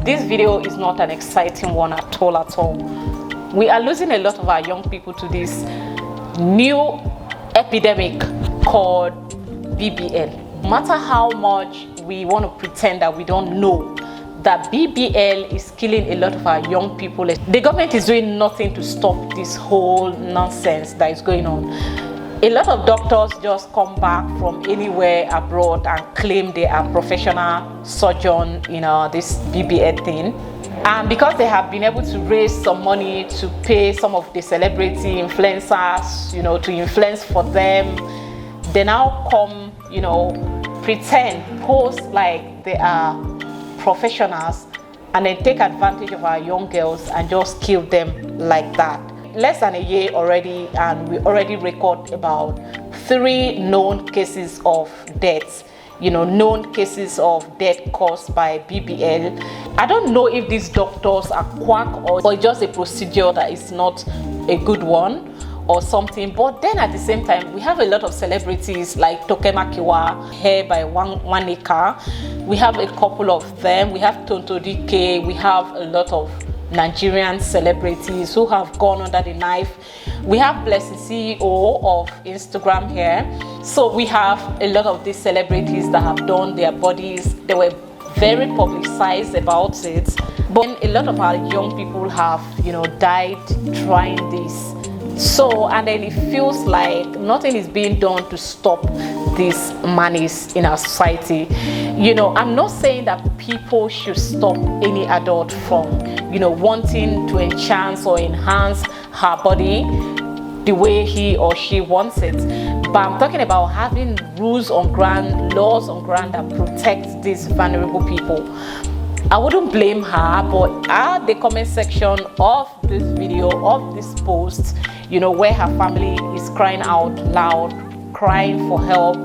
this video is not an exciting one at all. We are losing a lot of our young people to this new epidemic called BBL. No matter how much we want to pretend that we don't know that BBL is killing a lot of our young people, the government is doing nothing to stop this whole nonsense that is going on. A lot of doctors just come back from anywhere abroad and claim they are professional surgeon in this BBL thing. And because they have been able to raise some money to pay some of the celebrity influencers, to influence for them, they now come, pretend, pose like they are professionals, and then take advantage of our young girls and just kill them like that. Less than a year already, and we already record about 3 known cases of deaths. Known cases of death caused by BBL. I don't know if these doctors are quack or just a procedure that is not a good one or something. But then at the same time, we have a lot of celebrities like Toke Makiwa, Hair by One Acre. We have a couple of them. We have Tonto DK. We have a lot of Nigerian celebrities who have gone under the knife. We have Blessing, CEO of Instagram here. So we have a lot of these celebrities that have done their bodies. They were very publicized about it. But a lot of our young people have, died trying this. So, and then it feels like nothing is being done to stop this madness in our society. I'm not saying that people should stop any adult from, wanting to enhance or enhance her body the way he or she wants it. But I'm talking about having rules on ground, laws on ground that protect these vulnerable people. I wouldn't blame her, but at the comment section of this video, of this post, where her family is crying out loud, crying for help,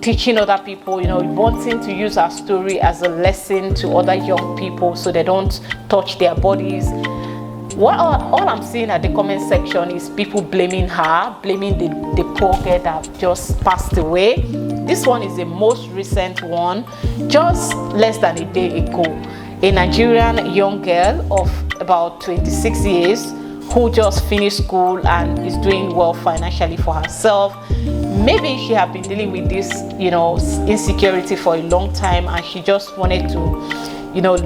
teaching other people, wanting to use her story as a lesson to other young people so they don't touch their bodies. All I'm seeing at the comment section is people blaming her, blaming the poor girl that just passed away. This one is the most recent one, just less than a day ago. A Nigerian young girl of about 26 years who just finished school and is doing well financially for herself. Maybe she had been dealing with this, insecurity for a long time, and she just wanted to,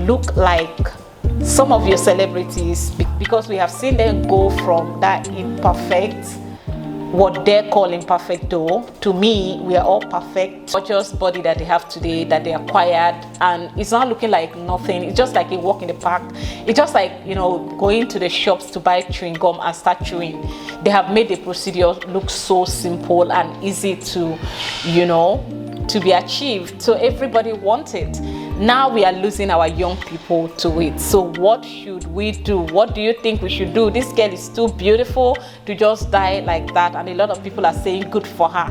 look like some of your celebrities, because we have seen them go from that imperfect, what they call imperfect though, to me, we are all perfect, gorgeous body that they have today, that they acquired, and it's not looking like nothing. It's just like a walk in the park. It's just like, going to the shops to buy chewing gum and start chewing. They have made the procedure look so simple and easy to, to be achieved. So everybody wants it. Now we are losing our young people to it. So what should we do? What do you think we should do? This girl is too beautiful to just die like that, and a lot of people are saying good for her.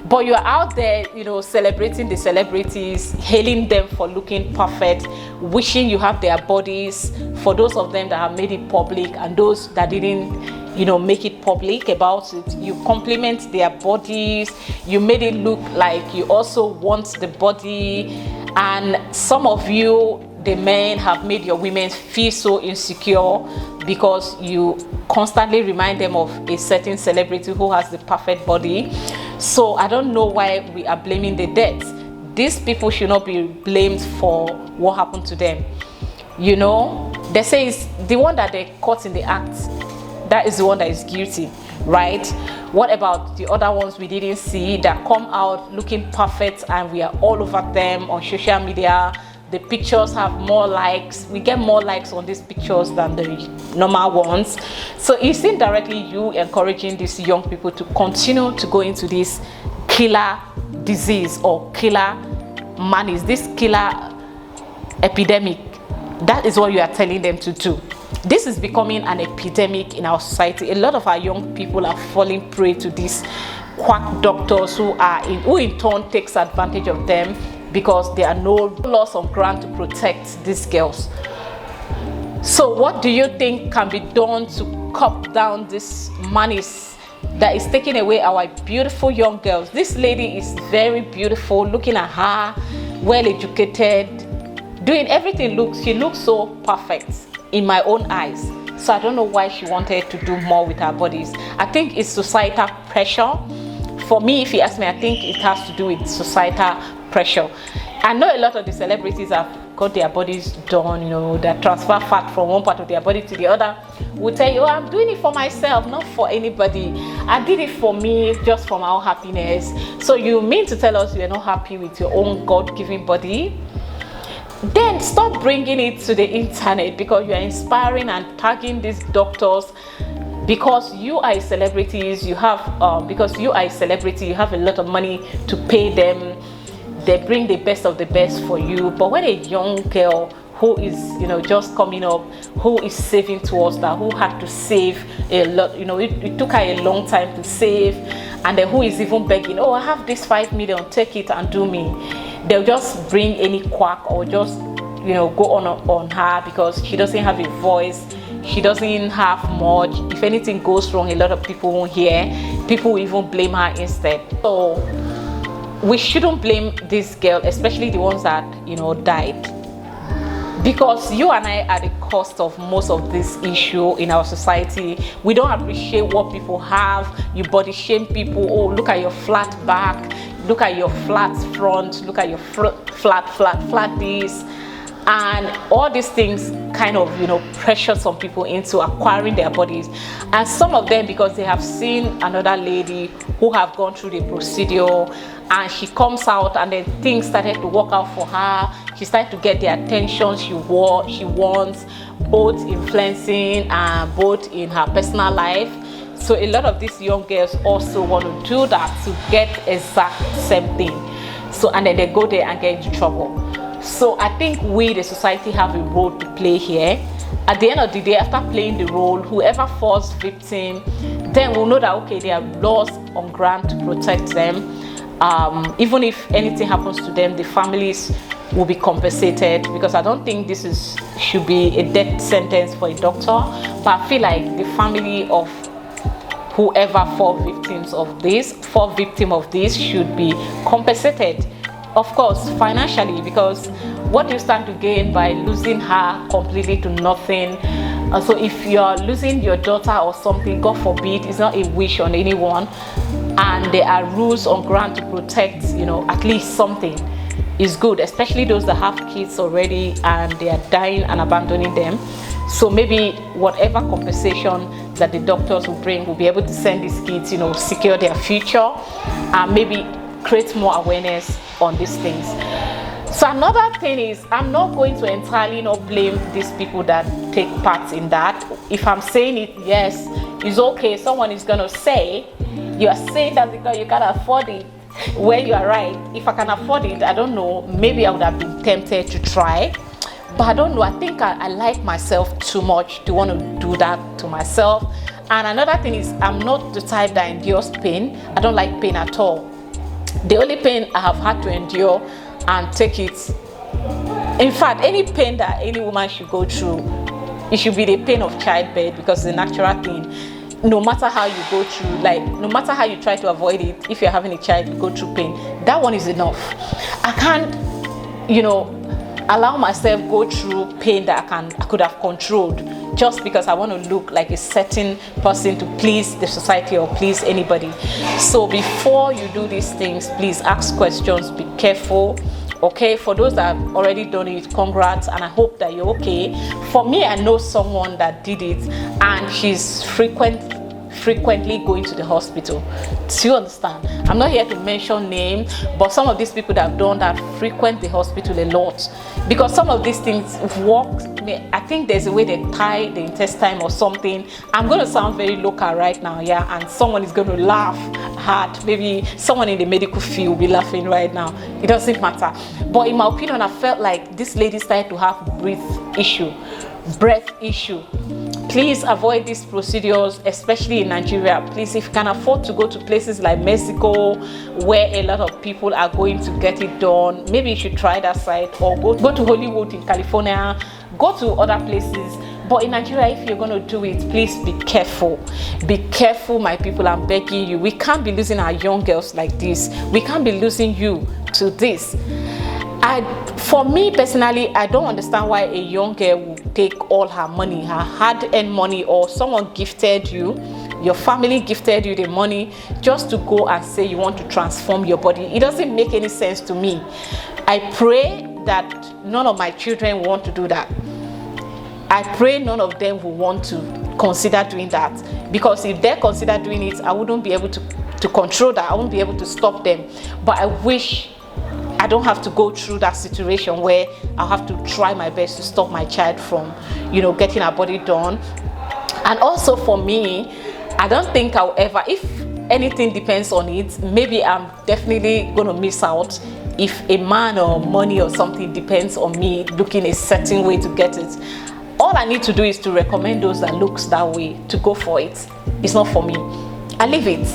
But you're out there, celebrating the celebrities, hailing them for looking perfect, wishing you have their bodies. For those of them that have made it public and those that didn't, make it public about it, you compliment their bodies, you made it look like you also want the body. And some of you, the men, have made your women feel so insecure because you constantly remind them of a certain celebrity who has the perfect body. So I don't know why we are blaming the deaths. These people should not be blamed for what happened to them. They say it's the one that they caught in the act, that is the one that is guilty, right? What about the other ones we didn't see that come out looking perfect and we are all over them on social media? The pictures have more likes. We get more likes on these pictures than the normal ones. So it's indirectly you encouraging these young people to continue to go into this killer disease or killer madness, this killer epidemic. That is what you are telling them to do. This is becoming an epidemic in our society. A lot of our young people are falling prey to these quack doctors who in turn takes advantage of them because there are no laws on ground to protect these girls. So what do you think can be done to cut down this madness that is taking away our beautiful young girls? This lady is very beautiful. Looking at her, well educated, doing everything. She looks so perfect in my own eyes. So I don't know why she wanted to do more with her bodies. I think it's societal pressure. For me, if you ask me, I think it has to do with societal pressure. I know a lot of the celebrities have got their bodies done, you know, that transfer fat from one part of their body to the other. Will tell you, oh, I'm doing it for myself, not for anybody. I did it for me, just for my own happiness. So you mean to tell us you're not happy with your own God-given body? Then stop bringing it to the internet, because you are inspiring and tagging these doctors. Because you are a celebrity, you have a lot of money to pay them. They bring the best of the best for you. But when a young girl who is, you know, just coming up, who is saving towards that, who had to save a lot, you know, it took her a long time to save, and then who is even begging, oh, I have this 5 million, take it and do me. They'll just bring any quack or just, you know, go on her because she doesn't have a voice. She doesn't have much. If anything goes wrong, a lot of people won't hear. People will even blame her instead. So we shouldn't blame this girl, especially the ones that, you know, died, because you and I are the cost of most of this issue in our society. We don't appreciate what people have. You body shame people. Oh, look at your flat back, look at your flat front, look at your flat this. And all these things kind of, you know, pressure some people into acquiring their bodies. And some of them, because they have seen another lady who have gone through the procedure, and she comes out and then things started to work out for her. She started to get the attention she wants, both influencing and both in her personal life. So a lot of these young girls also want to do that to get exact same thing. So, and then they go there and get into trouble. So I think we, the society, have a role to play here. At the end of the day, after playing the role, whoever falls victim, then we'll know that, okay, there are laws on ground to protect them. Even if anything happens to them, the families will be compensated, because I don't think this should be a death sentence for a doctor. But I feel like the family of whoever fall victim of this should be compensated. Of course, financially, because what do you stand to gain by losing her completely to nothing? So if you're losing your daughter or something, God forbid, it's not a wish on anyone, and there are rules on ground to protect, you know, at least something is good, especially those that have kids already and they are dying and abandoning them. So maybe whatever compensation that the doctors will bring will be able to send these kids, you know, secure their future, and maybe create more awareness on these things. So another thing is, I'm not going to entirely not blame these people that take part in that. If I'm saying it, yes, it's okay. Someone is going to say, you are saying that because you can't afford it. Well, you are right. If I can afford it, I don't know, maybe I would have been tempted to try. But I don't know, I think I like myself too much to want to do that to myself. And another thing is, I'm not the type that endures pain. I don't like pain at all. The only pain I have had to endure and take it, in fact, any pain that any woman should go through, it should be the pain of childbirth, because it's a natural thing. No matter how you go through, like, no matter how you try to avoid it, if you're having a child, you go through pain. That one is enough. I can't, you know, allow myself go through pain that I could have controlled, just because I want to look like a certain person to please the society or please anybody. So before you do these things, please ask questions, be careful. Okay, for those that have already done it, congrats, and I hope that you're okay. For me, I know someone that did it, and she's frequently going to the hospital. Do you understand? I'm not here to mention names, but some of these people that have done that frequent the hospital a lot, because some of these things work. I think there's a way they tie the intestine or something. I'm going to sound very local right now, yeah, and someone is going to laugh hard. Maybe someone in the medical field will be laughing right now. It doesn't matter. But in my opinion, I felt like this lady started to have breath issue. Please avoid these procedures, especially in Nigeria. Please, if you can afford to go to places like Mexico, where a lot of people are going to get it done, maybe you should try that side, or go to Hollywood in California, go to other places. But in Nigeria, if you're going to do it, please be careful. Be careful, my people, I'm begging you. We can't be losing our young girls like this. We can't be losing you to this. For me personally, I don't understand why a young girl would take all her money, her hard-earned money, or someone gifted you, your family gifted you the money, just to go and say you want to transform your body. It doesn't make any sense to me. I pray that none of my children want to do that. I pray none of them will want to consider doing that, because if they consider doing it, I wouldn't be able to control that. I won't be able to stop them. But I wish I don't have to go through that situation where I'll have to try my best to stop my child from, getting her body done. And also for me, I don't think I'll ever, if anything depends on it, maybe I'm definitely going to miss out if a man or money or something depends on me looking a certain way to get it. All I need to do is to recommend those that looks that way to go for it. It's not for me. I leave it.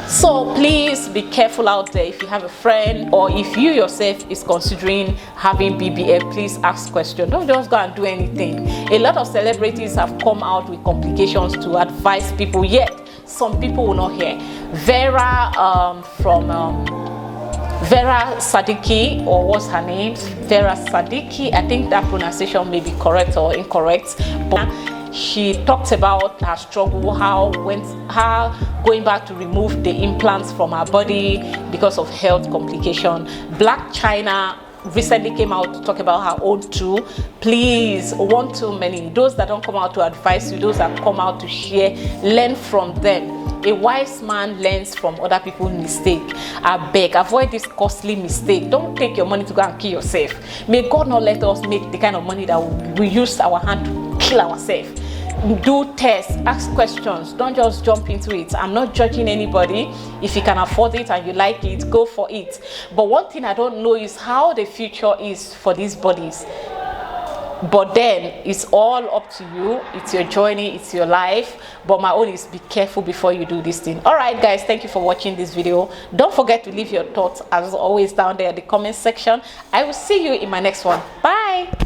So please be careful out there. If you have a friend, or if you yourself is considering having BBL, please ask questions. Don't just go and do anything. A lot of celebrities have come out with complications to advise people, yet some people will not hear. Vera Sadiki, or what's her name? Vera Sadiki. I think that pronunciation may be correct or incorrect, but she talked about her struggle, how going back to remove the implants from her body because of health complication. Black China recently came out to talk about her own too. Please, one too many. Those that don't come out to advise you, those that come out to share, learn from them. A wise man learns from other people's mistake. I beg, avoid this costly mistake. Don't take your money to go and kill yourself. May God not let us make the kind of money that we use our hand to kill ourselves. Do tests, ask questions. Don't just jump into it. I'm not judging anybody. If you can afford it and you like it, go for it. But one thing I don't know is how the future is for these bodies. But then it's all up to you. It's your journey, it's your life. But my own is be careful before you do this thing. All right guys, thank you for watching this video. Don't forget to leave your thoughts as always down there in the comment section. I will see you in my next one. Bye.